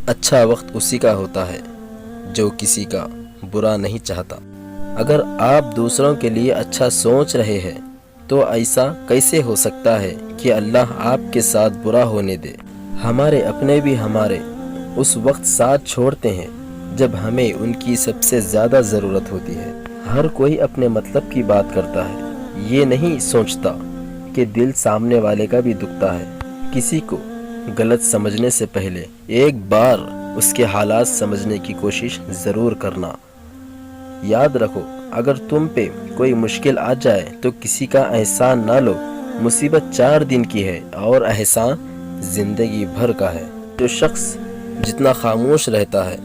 اچھا وقت اسی کا ہوتا ہے جو کسی کا برا نہیں چاہتا۔ اگر آپ دوسروں کے لیے اچھا سوچ رہے ہیں تو ایسا کیسے ہو سکتا ہے کہ اللہ آپ کے ساتھ برا ہونے دے؟ ہمارے اپنے بھی ہمارے اس وقت ساتھ چھوڑتے ہیں جب ہمیں ان کی سب سے زیادہ ضرورت ہوتی ہے۔ ہر کوئی اپنے مطلب کی بات کرتا ہے، یہ نہیں سوچتا کہ دل سامنے والے کا بھی دکھتا ہے۔ کسی کو غلط سمجھنے سے پہلے ایک بار اس کے حالات سمجھنے کی کوشش ضرور کرنا۔ یاد رکھو، اگر تم پہ کوئی مشکل آ جائے تو کسی کا احسان نہ لو۔ مصیبت 4 دن کی ہے اور احسان زندگی بھر کا ہے۔ جو شخص جتنا خاموش رہتا ہے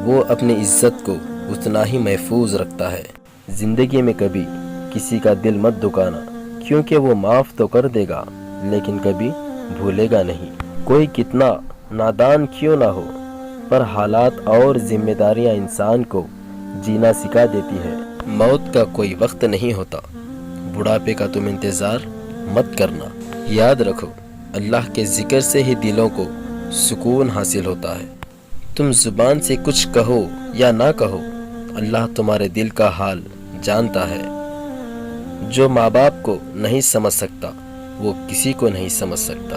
وہ اپنی عزت کو اتنا ہی محفوظ رکھتا ہے۔ زندگی میں کبھی کسی کا دل مت دکانا، کیونکہ وہ معاف تو کر دے گا لیکن کبھی بھولے گا نہیں۔ کوئی کتنا نادان کیوں نہ ہو، پر حالات اور ذمہ داریاں انسان کو جینا سکھا دیتی ہے۔ موت کا کوئی وقت نہیں ہوتا، بڑھاپے کا تم انتظار مت کرنا۔ یاد رکھو، اللہ کے ذکر سے ہی دلوں کو سکون حاصل ہوتا ہے۔ تم زبان سے کچھ کہو یا نہ کہو، اللہ تمہارے دل کا حال جانتا ہے۔ جو ماں باپ کو نہیں سمجھ سکتا وہ کسی کو نہیں سمجھ سکتا۔